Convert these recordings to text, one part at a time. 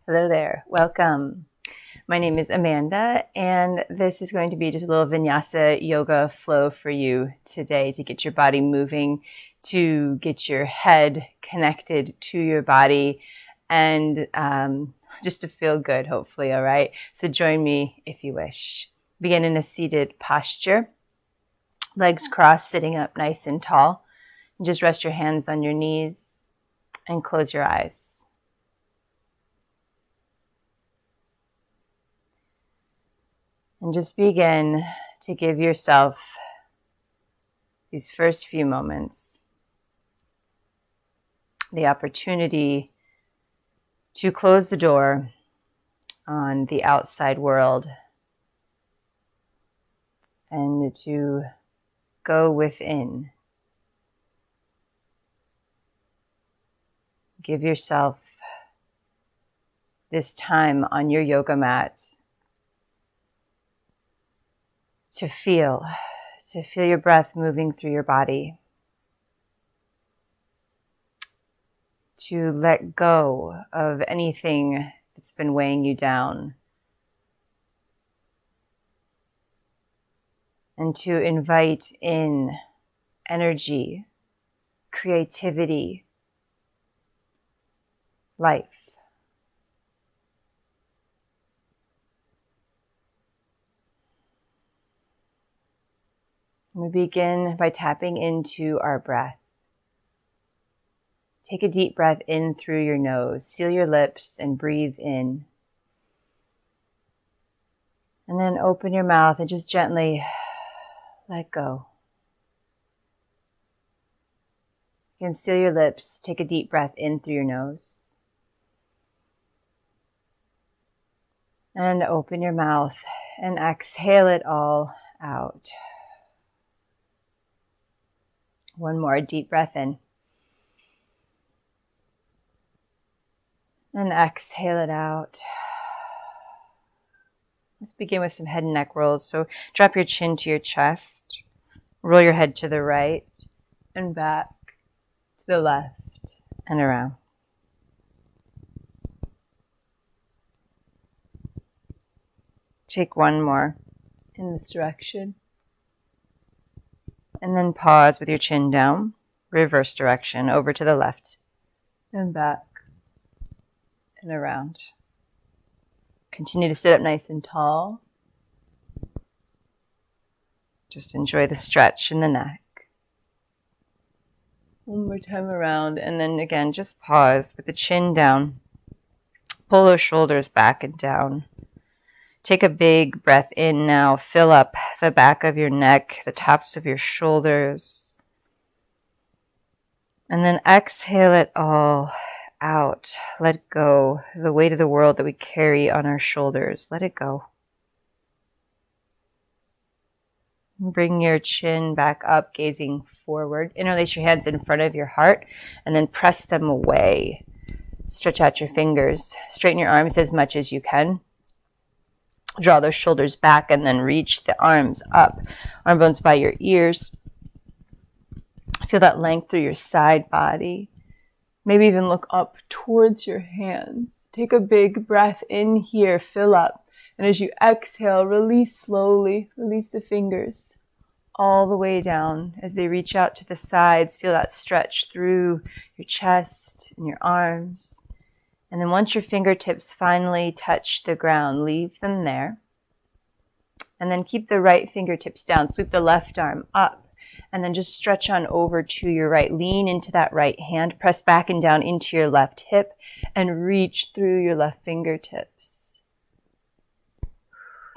Hello there, welcome. My name is Amanda, and this is going to be just a little vinyasa yoga flow for you today to get your body moving, to get your head connected to your body, and just to feel good, hopefully, all right? So join me if you wish. Begin in a seated posture, legs crossed, sitting up nice and tall. And just rest your hands on your knees and close your eyes. And just begin to give yourself these first few moments the opportunity to close the door on the outside world and to go within. Give yourself this time on your yoga mat to feel your breath moving through your body, to let go of anything that's been weighing you down, and to invite in energy, creativity, life. We begin by tapping into our breath. Take a deep breath in through your nose. Seal your lips and breathe in. And then open your mouth and just gently let go. Again, seal your lips. Take a deep breath in through your nose. And open your mouth and exhale it all out. One more deep breath in. And exhale it out. Let's begin with some head and neck rolls. So drop your chin to your chest. Roll your head to the right and back, to the left and around. Take one more in this direction. And then pause with your chin down, reverse direction, over to the left, and back, and around. Continue to sit up nice and tall. Just enjoy the stretch in the neck. One more time around, and then again, just pause with the chin down. Pull those shoulders back and down. Take a big breath in now. Fill up the back of your neck, the tops of your shoulders. And then exhale it all out. Let go. The weight of the world that we carry on our shoulders. Let it go. Bring your chin back up, gazing forward. Interlace your hands in front of your heart and then press them away. Stretch out your fingers. Straighten your arms as much as you can. Draw those shoulders back and then reach the arms up. Arm bones by your ears. Feel that length through your side body. Maybe even look up towards your hands. Take a big breath in here. Fill up. And as you exhale, release slowly. Release the fingers all the way down as they reach out to the sides. Feel that stretch through your chest and your arms. And then once your fingertips finally touch the ground, leave them there. And then keep the right fingertips down. Sweep the left arm up. And then just stretch on over to your right. Lean into that right hand. Press back and down into your left hip. And reach through your left fingertips.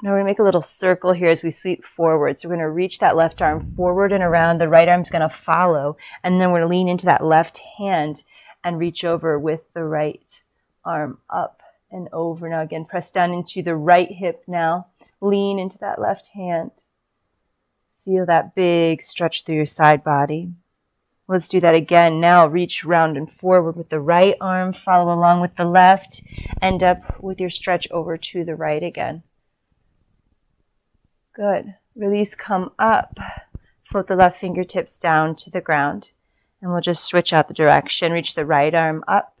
Now we're going to make a little circle here as we sweep forward. So we're going to reach that left arm forward and around. The right arm's going to follow. And then we're going to lean into that left hand and reach over with the right arm up and over. Now again, press down into the right hip now. Lean into that left hand. Feel that big stretch through your side body. Let's do that again. Now reach round and forward with the right arm. Follow along with the left. End up with your stretch over to the right again. Good. Release, come up. Float the left fingertips down to the ground. And we'll just switch out the direction. Reach the right arm up.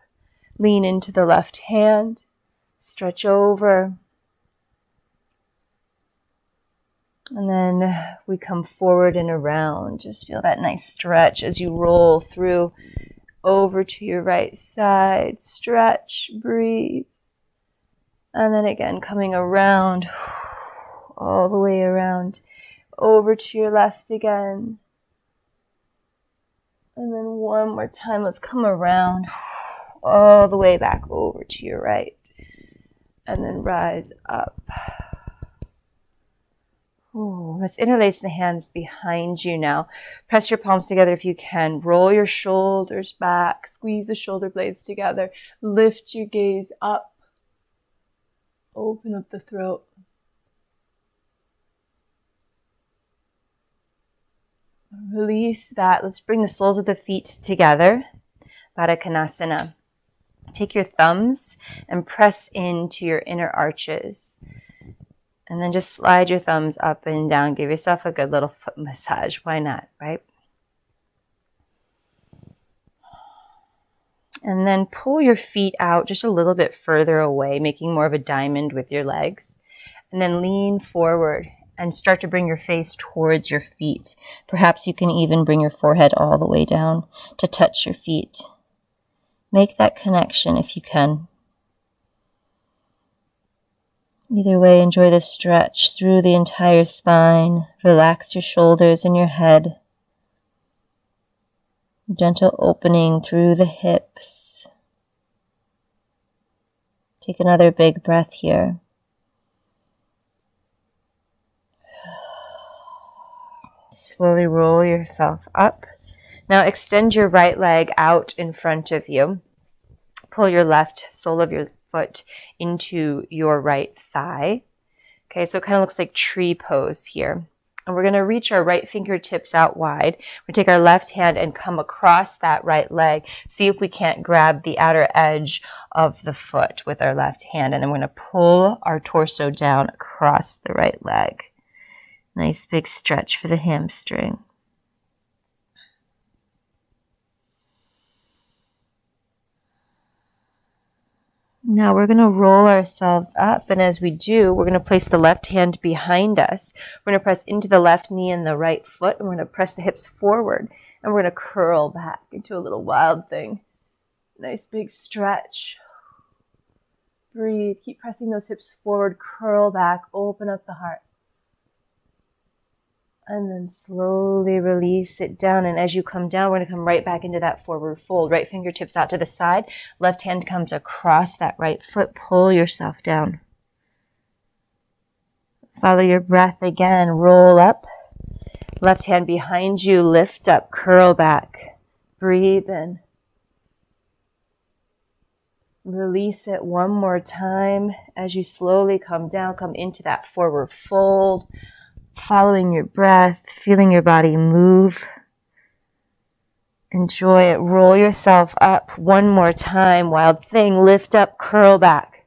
Lean into the left hand. Stretch over. And then we come forward and around. Just feel that nice stretch as you roll through over to your right side. Stretch, breathe. And then again, coming around, all the way around, over to your left again. And then one more time, let's come around, all the way back over to your right. And then rise up. Ooh, let's interlace the hands behind you now. Press your palms together if you can. Roll your shoulders back. Squeeze the shoulder blades together. Lift your gaze up. Open up the throat. Release that. Let's bring the soles of the feet together. Baddha Konasana. Take your thumbs and press into your inner arches. And then just slide your thumbs up and down. Give yourself a good little foot massage. Why not, right? And then pull your feet out just a little bit further away, making more of a diamond with your legs. And then lean forward and start to bring your face towards your feet. Perhaps you can even bring your forehead all the way down to touch your feet. Make that connection if you can. Either way, enjoy the stretch through the entire spine. Relax your shoulders and your head. Gentle opening through the hips. Take another big breath here. Slowly roll yourself up. Now extend your right leg out in front of you. Pull your left sole of your foot into your right thigh. Okay, so it kind of looks like tree pose here. And we're going to reach our right fingertips out wide. We take our left hand and come across that right leg. See if we can't grab the outer edge of the foot with our left hand. And then we're going to pull our torso down across the right leg. Nice big stretch for the hamstring. Now we're going to roll ourselves up, and as we do, we're going to place the left hand behind us. We're going to press into the left knee and the right foot, and we're going to press the hips forward, and we're going to curl back into a little wild thing. Nice big stretch. Breathe. Keep pressing those hips forward, curl back, open up the heart. And then slowly release it down. And as you come down, we're going to come right back into that forward fold. Right fingertips out to the side. Left hand comes across that right foot. Pull yourself down. Follow your breath again. Roll up. Left hand behind you. Lift up. Curl back. Breathe in. Release it one more time. As you slowly come down, come into that forward fold. Following your breath, feeling your body move. Enjoy it. Roll yourself up one more time. Wild thing. Lift up, curl back.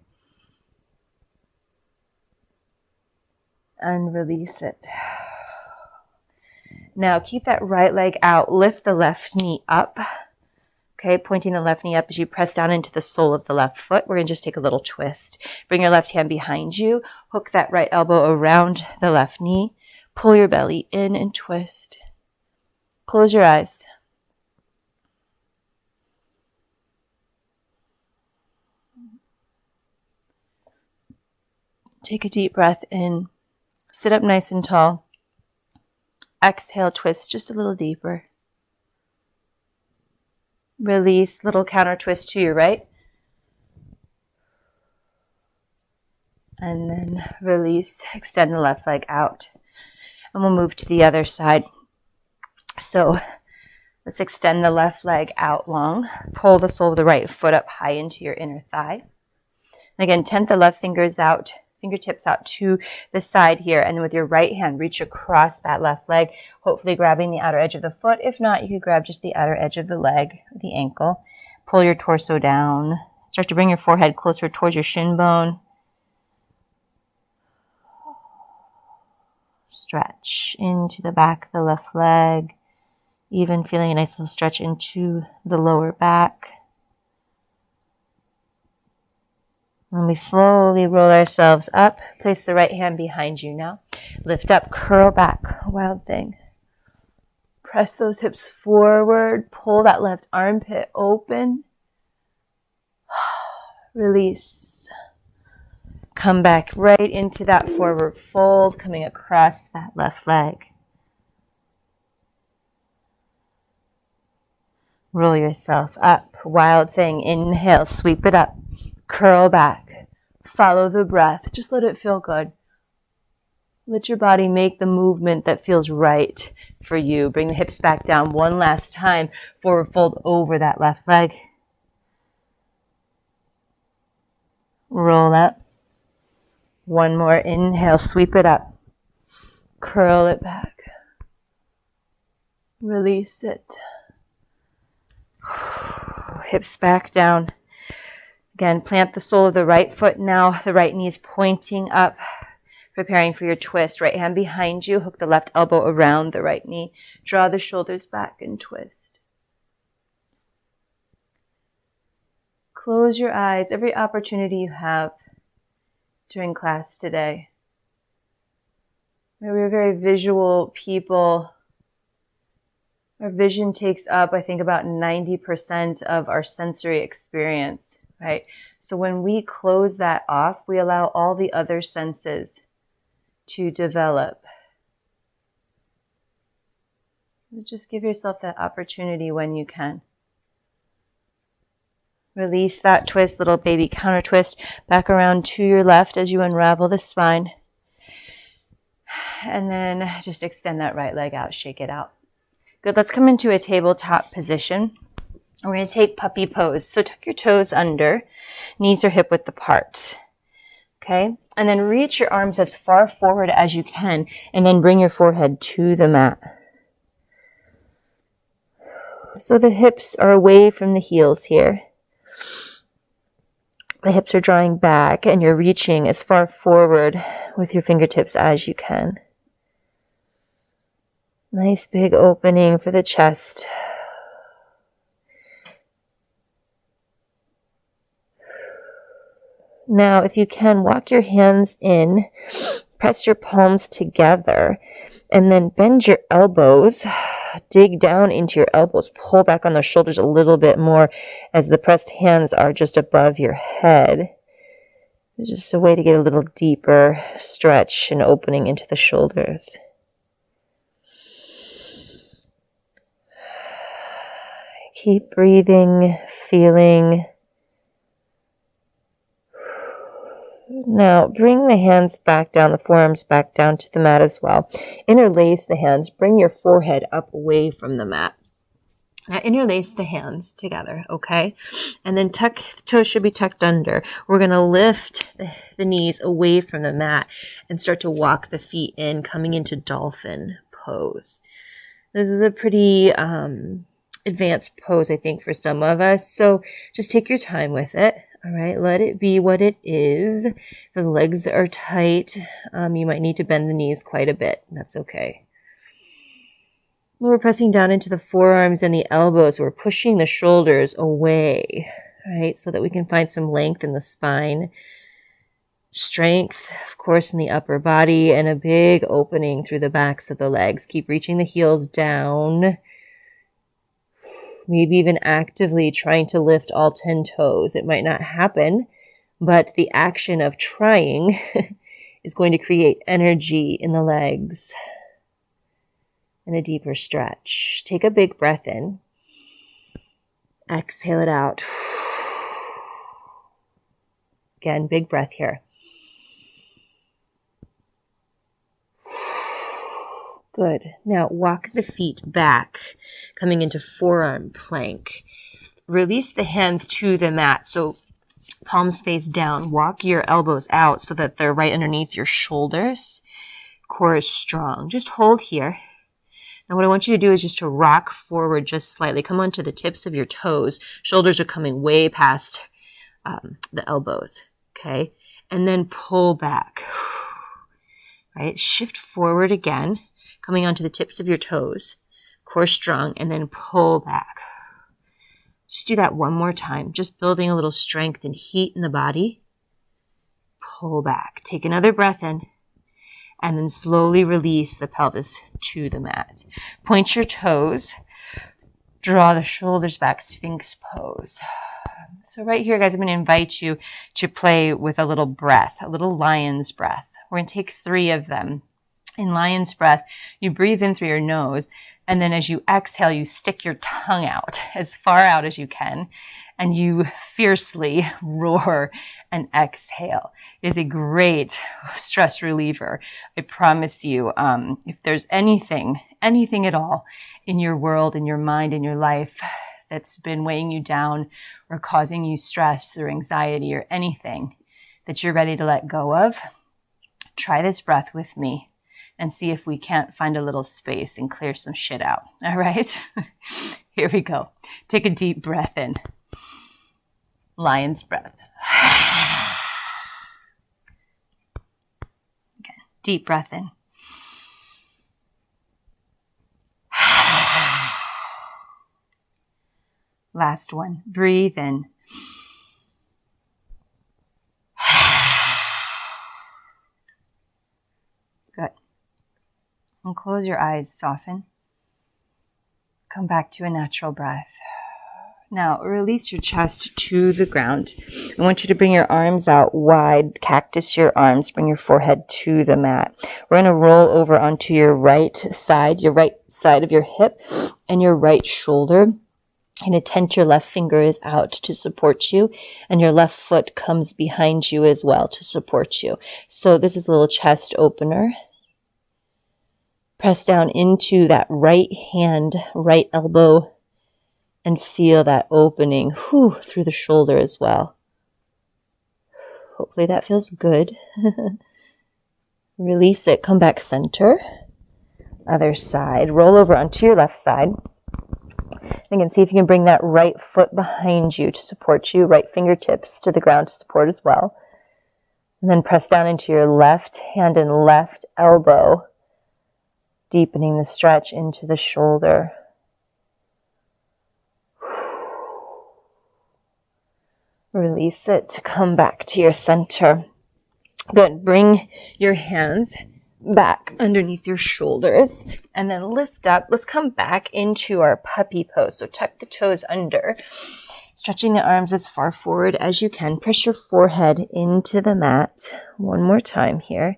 And release it. Now keep that right leg out. Lift the left knee up. Okay, pointing the left knee up as you press down into the sole of the left foot. We're going to just take a little twist. Bring your left hand behind you. Hook that right elbow around the left knee. Pull your belly in and twist. Close your eyes. Take a deep breath in. Sit up nice and tall. Exhale, twist just a little deeper. Release, little counter twist to your right. And then release, extend the left leg out. And we'll move to the other side. So let's extend the left leg out long. Pull the sole of the right foot up high into your inner thigh. And again, tent the left fingers out, fingertips out to the side here. And with your right hand, reach across that left leg, hopefully grabbing the outer edge of the foot. If not, you could grab just the outer edge of the leg, the ankle. Pull your torso down. Start to bring your forehead closer towards your shin bone. Stretch into the back of the left leg, even feeling a nice little stretch into the lower back. And we slowly roll ourselves up. Place the right hand behind you now. Lift up, curl back, wild thing. Press those hips forward. Pull that left armpit open. Release. Come back right into that forward fold, coming across that left leg. Roll yourself up. Wild thing. Inhale, sweep it up. Curl back. Follow the breath. Just let it feel good. Let your body make the movement that feels right for you. Bring the hips back down one last time. Forward fold over that left leg. Roll up. One more. Inhale, sweep it up. Curl it back. Release it. Hips back down. Again, plant the sole of the right foot now. The right knee is pointing up, preparing for your twist. Right hand behind you. Hook the left elbow around the right knee. Draw the shoulders back and twist. Close your eyes every opportunity you have during class today. We're very visual people. Our vision takes up, I think, about 90% of our sensory experience, right? So when we close that off, we allow all the other senses to develop. Just give yourself that opportunity when you can. Release that twist, little baby counter twist, back around to your left as you unravel the spine. And then just extend that right leg out, shake it out. Good, let's come into a tabletop position. We're going to take puppy pose. So tuck your toes under, knees are hip width apart. Okay, and then reach your arms as far forward as you can, and then bring your forehead to the mat. So the hips are away from the heels here. The hips are drawing back, and you're reaching as far forward with your fingertips as you can. Nice big opening for the chest. Now, if you can, walk your hands in, press your palms together, and then bend your elbows. Dig down into your elbows. Pull back on the shoulders a little bit more as the pressed hands are just above your head. It's just a way to get a little deeper stretch and opening into the shoulders. Keep breathing, feeling. Now, bring the hands back down, the forearms back down to the mat as well. Interlace the hands. Bring your forehead up away from the mat. Now, interlace the hands together, okay? And then the toes should be tucked under. We're going to lift the knees away from the mat and start to walk the feet in, coming into dolphin pose. This is a pretty advanced pose, I think, for some of us. So just take your time with it. All right, let it be what it is. If those legs are tight, you might need to bend the knees quite a bit. That's okay. We're pressing down into the forearms and the elbows. We're pushing the shoulders away, right, so that we can find some length in the spine. Strength, of course, in the upper body, and a big opening through the backs of the legs. Keep reaching the heels down. Maybe even actively trying to lift all 10 toes. It might not happen, but the action of trying is going to create energy in the legs and a deeper stretch. Take a big breath in. Exhale it out. Again, big breath here. Good. Now walk the feet back, coming into forearm plank. Release the hands to the mat. So palms face down. Walk your elbows out so that they're right underneath your shoulders. Core is strong. Just hold here. Now what I want you to do is just to rock forward just slightly. Come onto the tips of your toes. Shoulders are coming way past the elbows. Okay. And then pull back. Right. Shift forward again. Coming onto the tips of your toes, core strong, and then pull back. Just do that one more time, just building a little strength and heat in the body. pull back. Take another breath in, and then slowly release the pelvis to the mat. Point your toes. Draw the shoulders back, Sphinx pose. So right here, guys, I'm going to invite you to play with a little breath, a little lion's breath. We're going to take 3 of them. In lion's breath, you breathe in through your nose, and then as you exhale, you stick your tongue out as far out as you can, and you fiercely roar and exhale. It is a great stress reliever. I promise you, if there's anything at all in your world, in your mind, in your life that's been weighing you down or causing you stress or anxiety or anything that you're ready to let go of, try this breath with me and see if we can't find a little space and clear some shit out. All right? Here we go. Take a deep breath in. Lion's breath. Okay. Deep breath in. Last one. Breathe in. Good. And close your eyes, soften. Come back to a natural breath. Now, release your chest to the ground. I want you to bring your arms out wide, cactus your arms, bring your forehead to the mat. We're going to roll over onto your right side of your hip and your right shoulder. And attempt your left finger is out to support you, and your left foot comes behind you as well to support you. So this is a little chest opener. Press down into that right hand, right elbow, and feel that opening through the shoulder as well. Hopefully that feels good. Release it, come back center. Other side, roll over onto your left side. Again, see if you can bring that right foot behind you to support you, right fingertips to the ground to support as well. And then press down into your left hand and left elbow, deepening the stretch into the shoulder. Release it to come back to your center. Good. Bring your hands back underneath your shoulders and then lift up. Let's come back into our puppy pose. So tuck the toes under, stretching the arms as far forward as you can. Press your forehead into the mat. One more time here.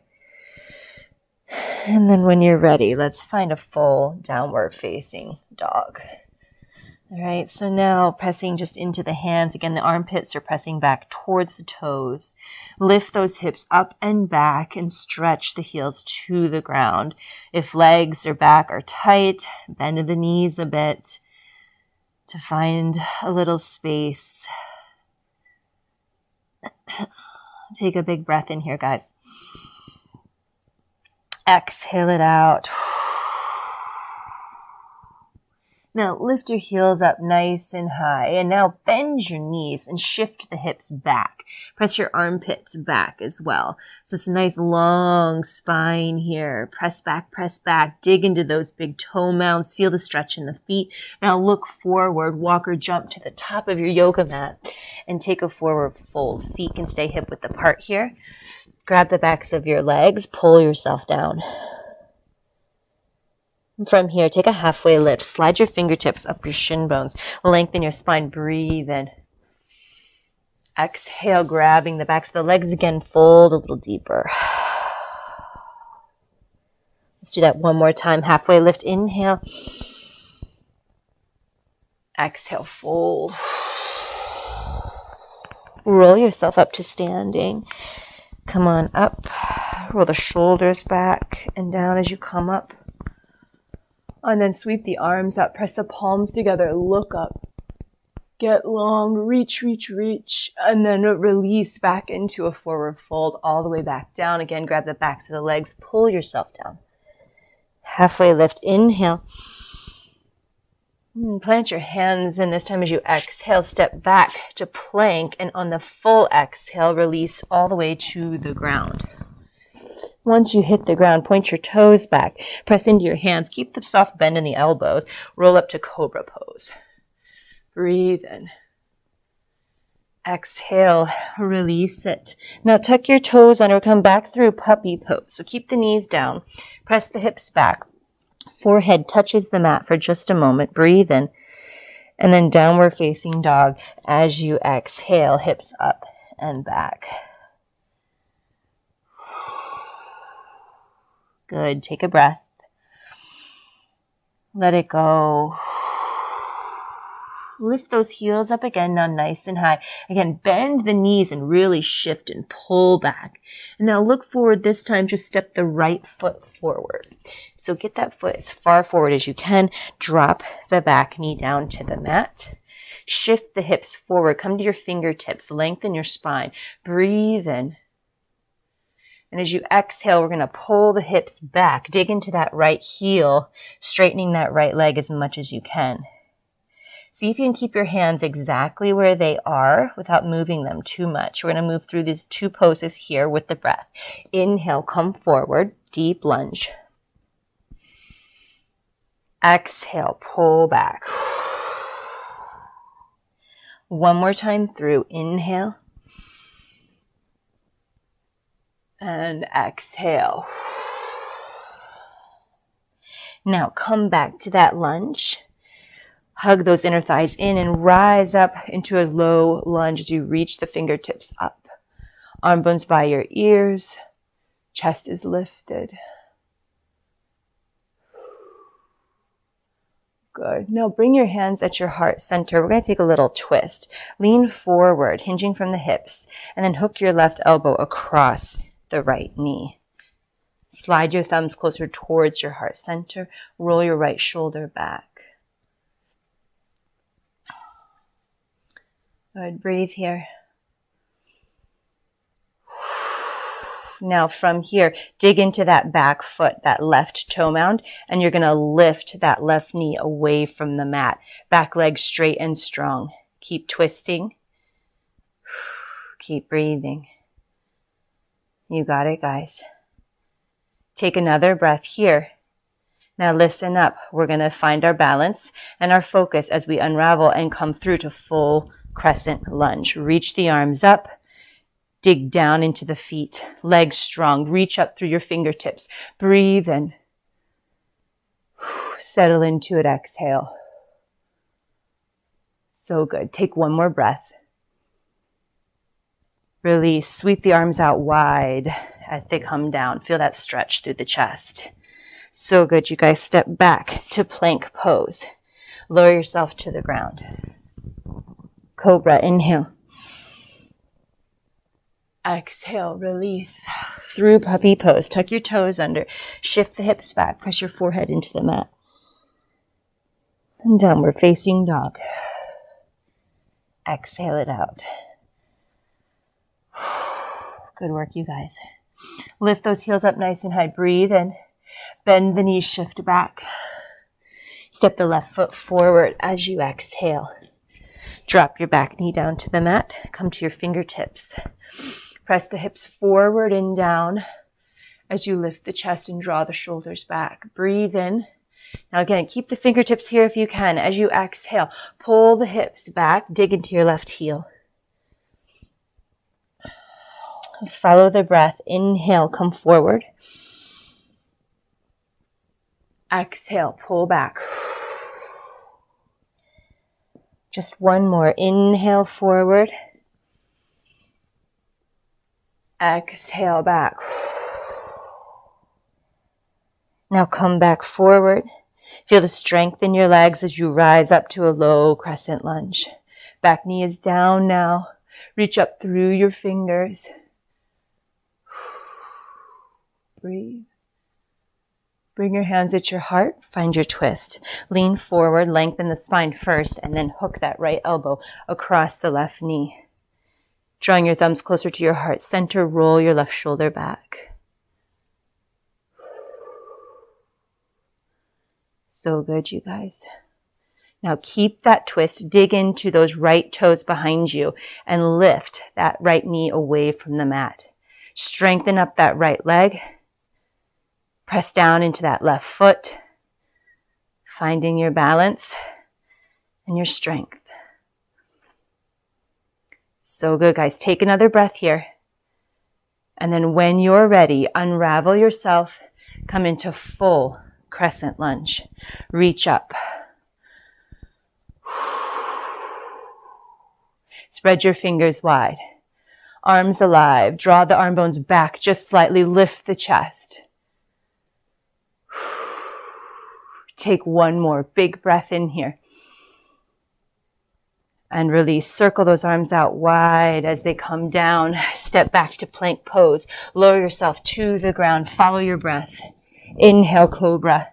And then when you're ready, let's find a full downward facing dog. All right, so now pressing just into the hands. Again, the armpits are pressing back towards the toes. Lift those hips up and back and stretch the heels to the ground. If legs or back are tight, bend the knees a bit to find a little space. Take a big breath in here, guys. Exhale it out. Now lift your heels up nice and high, and now bend your knees and shift the hips back. Press your armpits back as well. So it's a nice long spine here. Press back, dig into those big toe mounds. Feel the stretch in the feet. Now look forward, walk or jump to the top of your yoga mat and take a forward fold. Feet can stay hip width apart here. Grab the backs of your legs, pull yourself down. From here, take a halfway lift. Slide your fingertips up your shin bones. Lengthen your spine. Breathe in. Exhale, grabbing the backs of the legs again. Fold a little deeper. Let's do that one more time. Halfway lift. Inhale. Exhale, fold. Roll yourself up to standing. Come on up. Roll the shoulders back and down as you come up. And then sweep the arms up, press the palms together, look up, get long, reach, and then release back into a forward fold all the way back down. Again, grab the backs of the legs, pull yourself down. Halfway lift, inhale. Plant your hands, and this time as you exhale, step back to plank, and on the full exhale, release all the way to the ground. Once you hit the ground, point your toes back, press into your hands, keep the soft bend in the elbows, roll up to cobra pose. Breathe in. Exhale, release it. Now tuck your toes under, come back through puppy pose. So keep the knees down, press the hips back. Forehead touches the mat for just a moment. Breathe in. And then downward facing dog as you exhale, hips up and back. Good. Take a breath. Let it go. Lift those heels up again, now nice and high. Again, bend the knees and really shift and pull back. And now look forward this time, just step the right foot forward. So get that foot as far forward as you can. Drop the back knee down to the mat. Shift the hips forward. Come to your fingertips. Lengthen your spine. Breathe in. And as you exhale, we're going to pull the hips back. Dig into that right heel, straightening that right leg as much as you can. See if you can keep your hands exactly where they are without moving them too much. We're going to move through these two poses here with the breath. Inhale, come forward, deep lunge. Exhale, pull back. One more time through. Inhale. And exhale. Now come back to that lunge. Hug those inner thighs in and rise up into a low lunge as you reach the fingertips up. Arm bones by your ears. Chest is lifted. Good. Now bring your hands at your heart center. We're going to take a little twist. Lean forward, hinging from the hips, and then hook your left elbow across the right knee. Slide your thumbs closer towards your heart center. Roll your right shoulder back. Good. Breathe here. Now from here, dig into that back foot, that left toe mound, and you're going to lift that left knee away from the mat. Back leg straight and strong. Keep twisting. Keep breathing. You got it, guys. Take another breath here. Now listen up. We're going to find our balance and our focus as we unravel and come through to full crescent lunge. Reach the arms up. Dig down into the feet. Legs strong. Reach up through your fingertips. Breathe in. Settle into it. Exhale. So good. Take one more breath. Release. Sweep the arms out wide as they come down. Feel that stretch through the chest. So good. You guys step back to plank pose. Lower yourself to the ground. Cobra. Inhale. Exhale. Release. Through puppy pose. Tuck your toes under. Shift the hips back. Press your forehead into the mat. And downward facing dog. Exhale it out. Good work, you guys. Lift those heels up nice and high. Breathe in. Bend the knees, shift back. Step the left foot forward as you exhale. Drop your back knee down to the mat. Come to your fingertips. Press the hips forward and down as you lift the chest and draw the shoulders back. Breathe in. Now again, keep the fingertips here if you can. As you exhale, pull the hips back. Dig into your left heel. Follow the breath. Inhale, come forward. Exhale, pull back. Just one more. Inhale forward. Exhale back. Now come back forward. Feel the strength in your legs as you rise up to a low crescent lunge. Back knee is down now. Reach up through your fingers. Breathe. Bring your hands at your heart. Find your twist. Lean forward, lengthen the spine first, and then hook that right elbow across the left knee. Drawing your thumbs closer to your heart center, roll your left shoulder back. So good, you guys. Now keep that twist. Dig into those right toes behind you and lift that right knee away from the mat. Strengthen up that right leg. Press down into that left foot, finding your balance and your strength. So good, guys. Take another breath here. And then when you're ready, unravel yourself. Come into full crescent lunge. Reach up. Spread your fingers wide. Arms alive. Draw the arm bones back just slightly. Lift the chest. Take one more big breath in here. And release. Circle those arms out wide as they come down. Step back to plank pose. Lower yourself to the ground. Follow your breath. Inhale, cobra.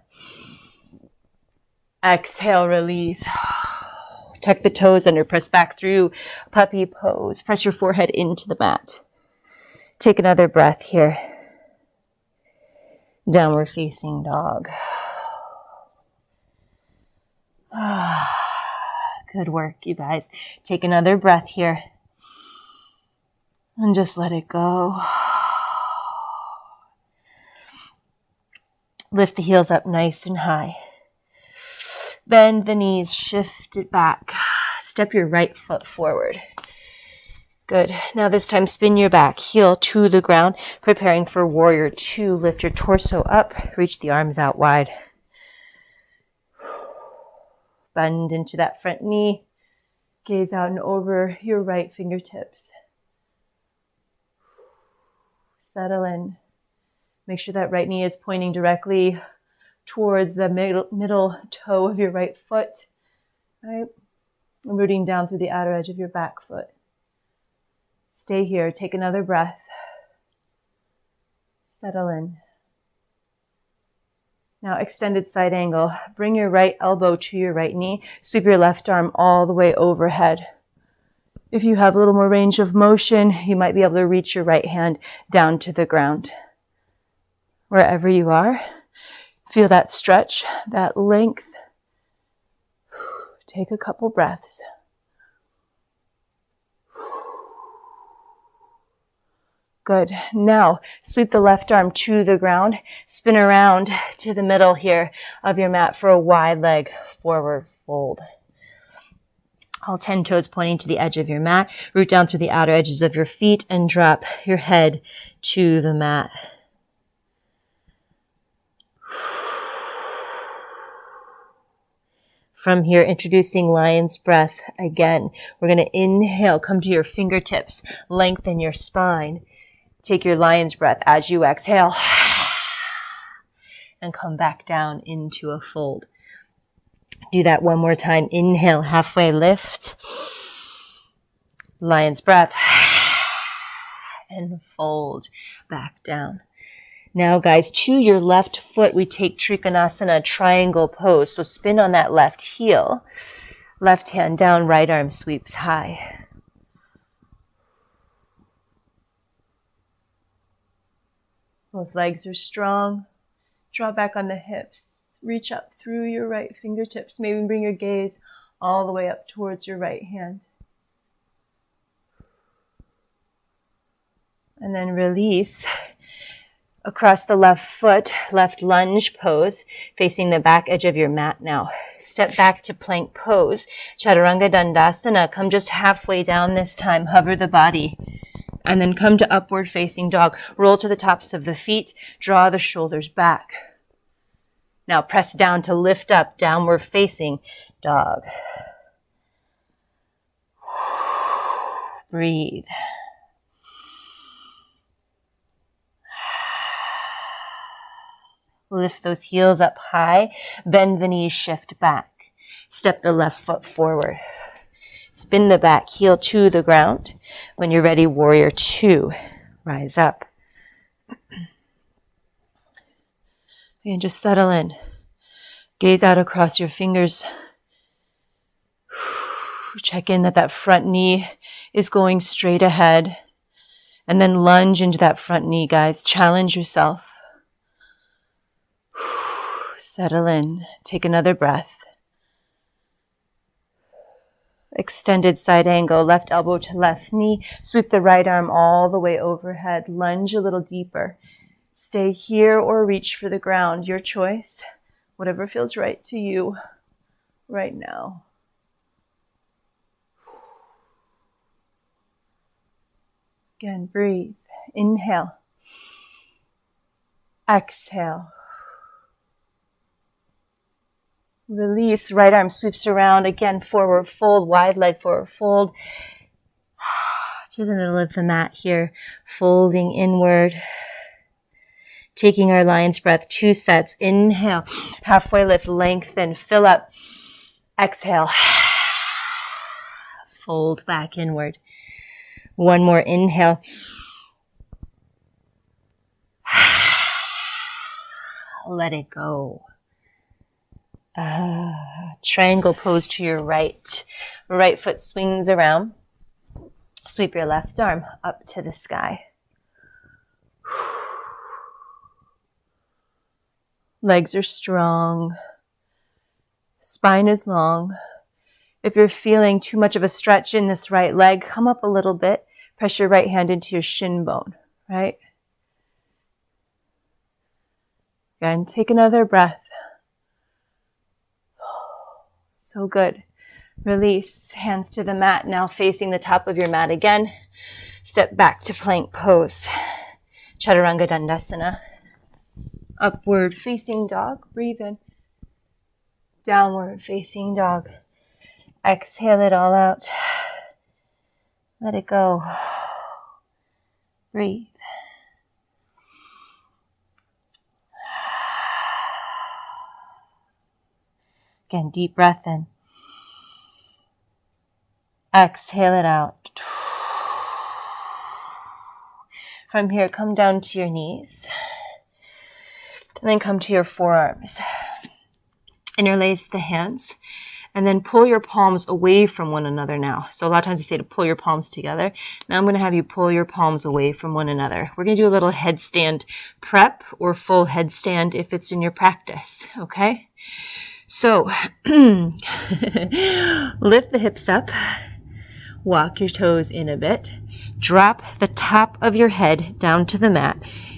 Exhale, release. Tuck the toes under. Press back through puppy pose. Press your forehead into the mat. Take another breath here. Downward facing dog. Good work, you guys. Take another breath here. And just let it go. Lift the heels up nice and high. Bend the knees, shift it back. Step your right foot forward. Good. Now this time spin your back, heel to the ground, preparing for warrior two. Lift your torso up, reach the arms out wide. Bend into that front knee. Gaze out and over your right fingertips. Settle in. Make sure that right knee is pointing directly towards the middle toe of your right foot. Right? And rooting down through the outer edge of your back foot. Stay here. Take another breath. Settle in. Now extended side angle. Bring your right elbow to your right knee. Sweep your left arm all the way overhead. If you have a little more range of motion, you might be able to reach your right hand down to the ground. Wherever you are, feel that stretch, that length. Take a couple breaths. Good. Now, sweep the left arm to the ground. Spin around to the middle here of your mat for a wide leg forward fold. All 10 toes pointing to the edge of your mat. Root down through the outer edges of your feet and drop your head to the mat. From here, introducing lion's breath again. We're going to inhale, come to your fingertips, lengthen your spine. Take your lion's breath as you exhale and come back down into a fold. Do that one more time. Inhale, halfway lift. Lion's breath and fold back down. Now, guys, to your left foot, we take Trikonasana, triangle pose. So spin on that left heel. Left hand down, right arm sweeps high. Both legs are strong. Draw back on the hips. Reach up through your right fingertips. Maybe bring your gaze all the way up towards your right hand. And then release. Across the left foot, left lunge pose, facing the back edge of your mat now. Step back to plank pose. Chaturanga Dandasana. Come just halfway down this time. Hover the body. And then come to upward facing dog. Roll to the tops of the feet. Draw the shoulders back. Now press down to lift up. Downward facing dog. Breathe. Lift those heels up high. Bend the knees, shift back. Step the left foot forward. Spin the back heel to the ground. When you're ready, warrior two. Rise up. And just settle in. Gaze out across your fingers. Check in that front knee is going straight ahead. And then lunge into that front knee, guys. Challenge yourself. Settle in. Take another breath. Extended side angle, left elbow to left knee. Sweep the right arm all the way overhead. Lunge a little deeper. Stay here or reach for the ground. Your choice. Whatever feels right to you right now. Again, breathe. Inhale. Exhale. Release. Right arm sweeps around. Again, forward fold. Wide leg forward fold. To the middle of the mat here. Folding inward. Taking our lion's breath. 2 sets. Inhale. Halfway lift. Lengthen. Fill up. Exhale. Fold back inward. 1 more inhale. Let it go. Triangle pose to your right. Right foot swings around. Sweep your left arm up to the sky. Legs are strong. Spine is long. If you're feeling too much of a stretch in this right leg, come up a little bit. Press your right hand into your shin bone, right? Again, take another breath. So good. Release, hands to the mat, now facing the top of your mat again. Step back to plank pose. Chaturanga Dandasana. Upward facing dog, breathe in. Downward facing dog. Exhale it all out. Let it go. Breathe. Again, deep breath in. Exhale it out. From here, come down to your knees. And then come to your forearms. Interlace the hands. And then pull your palms away from one another now. So a lot of times I say to pull your palms together. Now I'm going to have you pull your palms away from one another. We're going to do a little headstand prep or full headstand if it's in your practice. Okay? So lift the hips up. Walk your toes in a bit. Drop the top of your head down to the mat.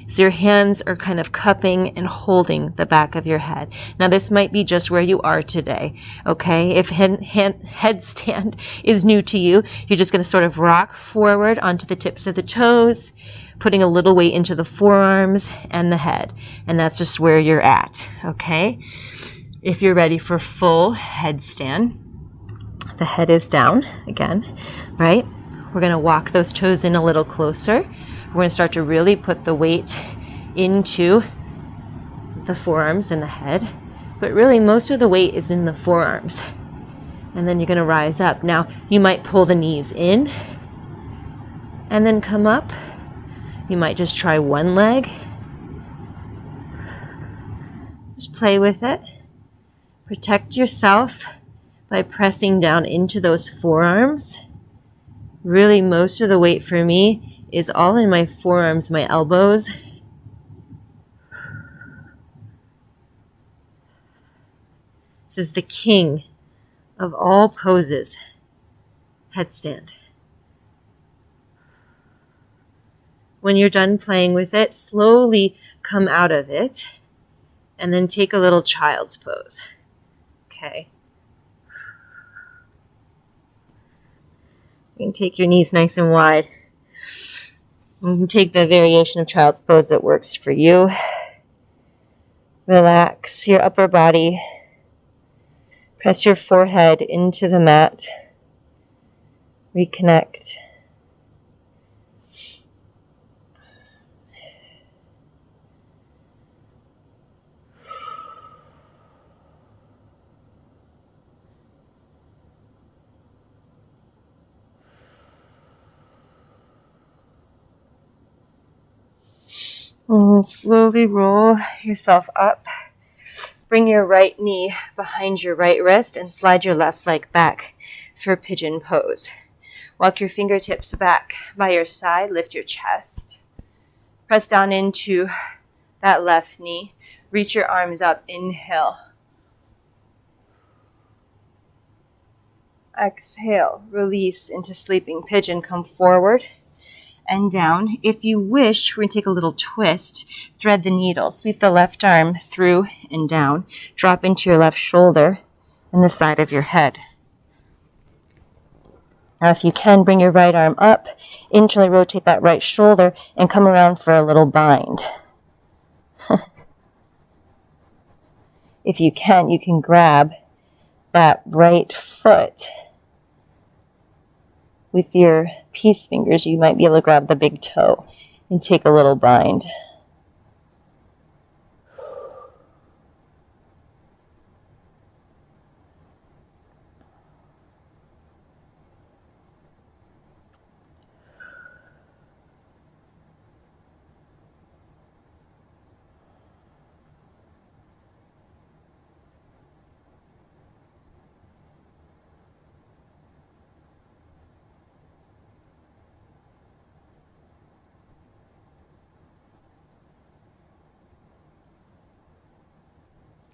So your hands are kind of cupping and holding the back of your head. Now this might be just where you are today, okay? If headstand is new to you, you're just going to sort of rock forward onto the tips of the toes, putting a little weight into the forearms and the head. And that's just where you're at, okay? If you're ready for full headstand, the head is down again, right? We're going to walk those toes in a little closer. We're going to start to really put the weight into the forearms and the head. But really, most of the weight is in the forearms. And then you're going to rise up. Now, you might pull the knees in and then come up. You might just try one leg. Just play with it. Protect yourself by pressing down into those forearms. Really, most of the weight for me is all in my forearms, my elbows. This is the king of all poses, headstand. When you're done playing with it, slowly come out of it and then take a little child's pose. Okay. You can take your knees nice and wide. You can take the variation of child's pose that works for you. Relax your upper body. Press your forehead into the mat. Reconnect. And slowly roll yourself up. Bring your right knee behind your right wrist and slide your left leg back for pigeon pose. Walk your fingertips back by your side. Lift your chest. Press down into that left knee. Reach your arms up. Inhale. Exhale. Release into sleeping pigeon. Come forward and down. If you wish, we're going to take a little twist. Thread the needle. Sweep the left arm through and down. Drop into your left shoulder and the side of your head. Now, if you can, bring your right arm up, internally rotate that right shoulder, and come around for a little bind. If you can grab that right foot with your peace fingers. You might be able to grab the big toe and take a little bind.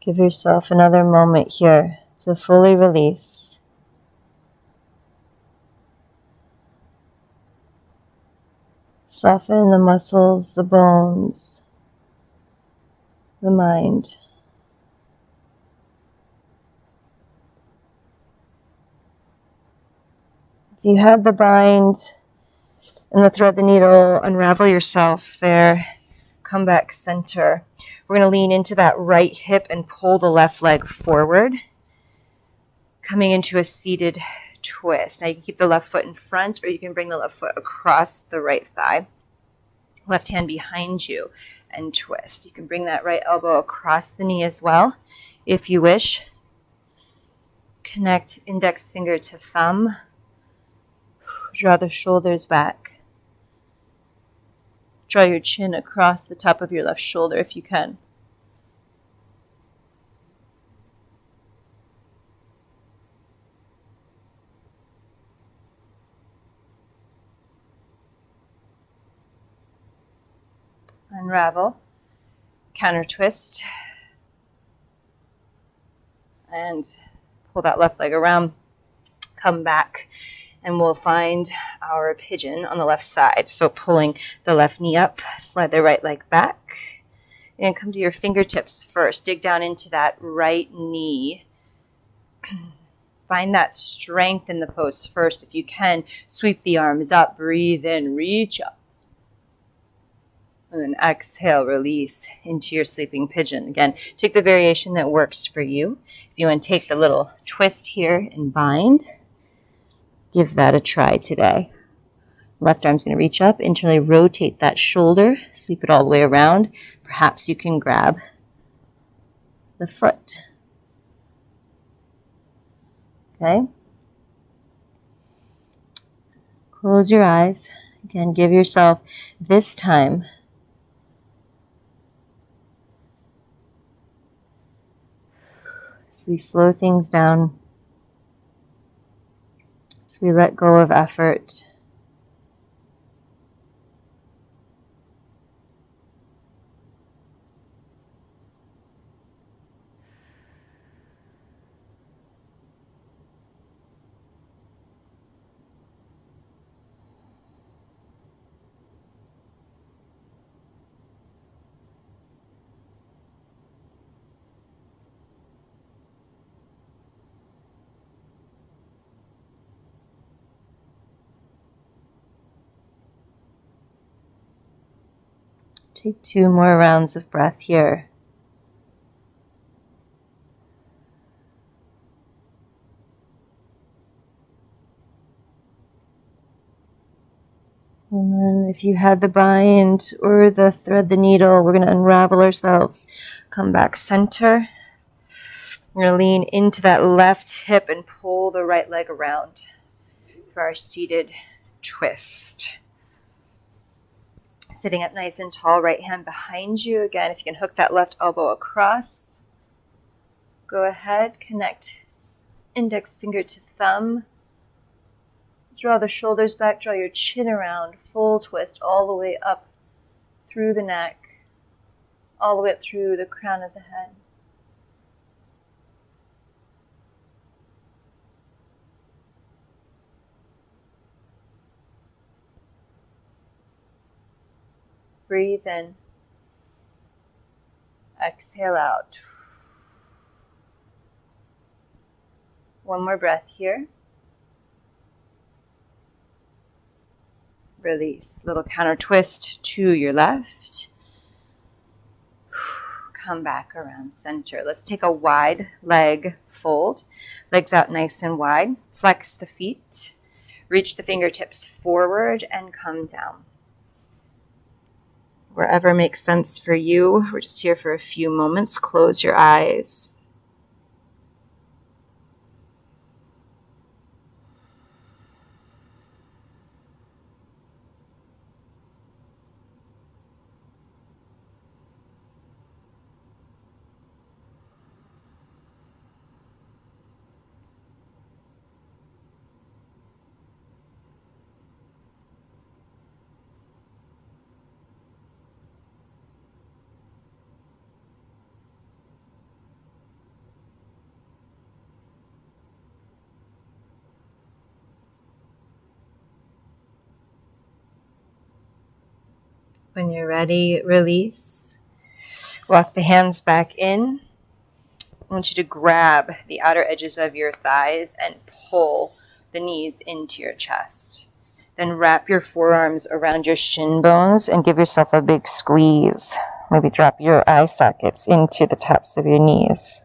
Give yourself another moment here to fully release. Soften the muscles, the bones, the mind. If you have the bind and the thread the needle, unravel yourself there. Come back center. We're going to lean into that right hip and pull the left leg forward, coming into a seated twist. Now you can keep the left foot in front, or you can bring the left foot across the right thigh. Left hand behind you and twist. You can bring that right elbow across the knee as well if you wish. Connect index finger to thumb. Draw the shoulders back. Draw your chin across the top of your left shoulder if you can. Unravel, counter twist, and pull that left leg around. Come back, and we'll find our pigeon on the left side. So pulling the left knee up, slide the right leg back, and come to your fingertips first. Dig down into that right knee. Find that strength in the pose first. If you can, sweep the arms up, breathe in, reach up. And then exhale, release into your sleeping pigeon. Again, take the variation that works for you. If you want to take the little twist here and bind, give that a try today. Left arm's going to reach up, internally rotate that shoulder, sweep it all the way around. Perhaps you can grab the foot. Okay? Close your eyes. Again, give yourself this time as we slow things down, as we let go of effort. Take 2 more rounds of breath here. And then if you had the bind or the thread the needle, we're going to unravel ourselves. Come back center. We're going to lean into that left hip and pull the right leg around for our seated twist. Sitting up nice and tall, right hand behind you. Again, if you can hook that left elbow across, go ahead, connect index finger to thumb. Draw the shoulders back, draw your chin around, full twist all the way up through the neck, all the way up through the crown of the head. Breathe in. Exhale out. One more breath here. Release. Little counter twist to your left. Come back around center. Let's take a wide leg fold. Legs out nice and wide. Flex the feet. Reach the fingertips forward and come down. Wherever makes sense for you. We're just here for a few moments. Close your eyes. When you're ready, release. Walk the hands back in. I want you to grab the outer edges of your thighs and pull the knees into your chest. Then wrap your forearms around your shin bones and give yourself a big squeeze. Maybe drop your eye sockets into the tops of your knees.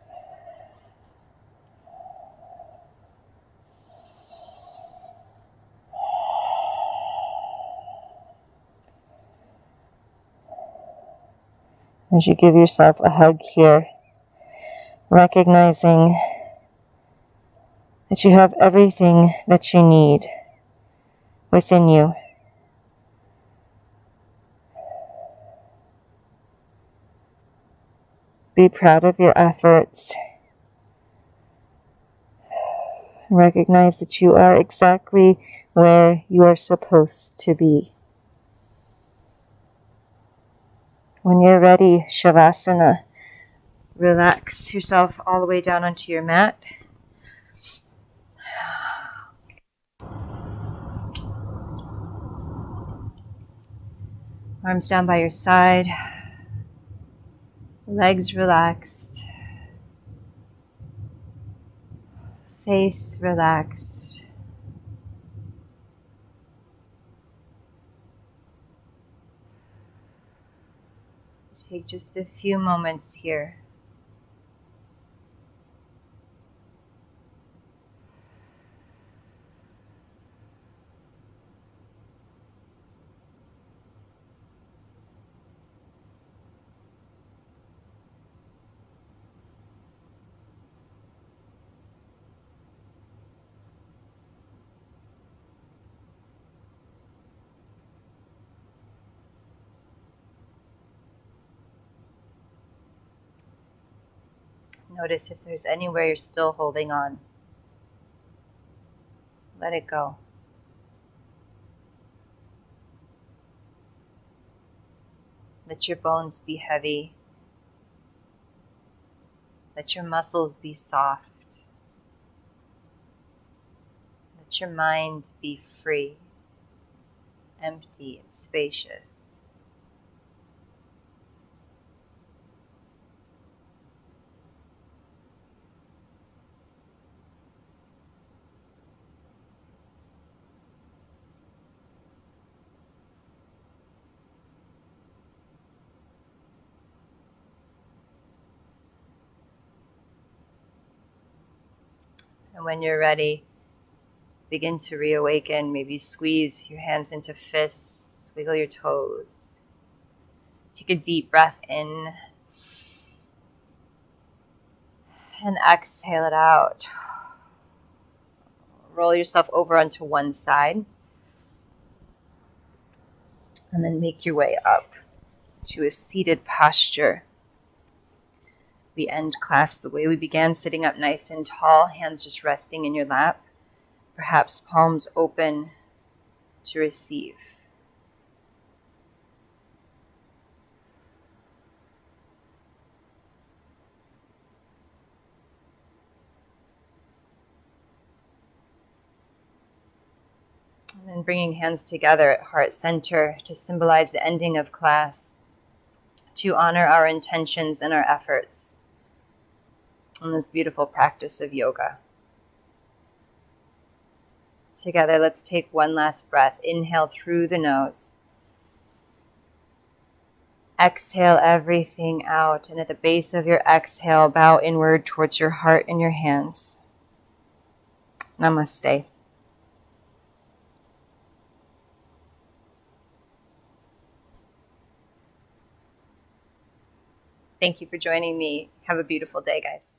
As you give yourself a hug here, recognizing that you have everything that you need within you. Be proud of your efforts. Recognize that you are exactly where you are supposed to be. When you're ready, Shavasana, relax yourself all the way down onto your mat. Arms down by your side, legs relaxed, face relaxed. Take just a few moments here. Notice if there's anywhere you're still holding on. Let it go. Let your bones be heavy. Let your muscles be soft. Let your mind be free, empty, and spacious. And when you're ready, begin to reawaken. Maybe squeeze your hands into fists, wiggle your toes. Take a deep breath in and exhale it out. Roll yourself over onto one side and then make your way up to a seated posture. We end class the way we began, sitting up nice and tall, hands just resting in your lap, perhaps palms open to receive. And then bringing hands together at heart center to symbolize the ending of class, to honor our intentions and our efforts in this beautiful practice of yoga. Together, let's take one last breath. Inhale through the nose. Exhale everything out, and at the base of your exhale, bow inward towards your heart and your hands. Namaste. Thank you for joining me. Have a beautiful day, guys.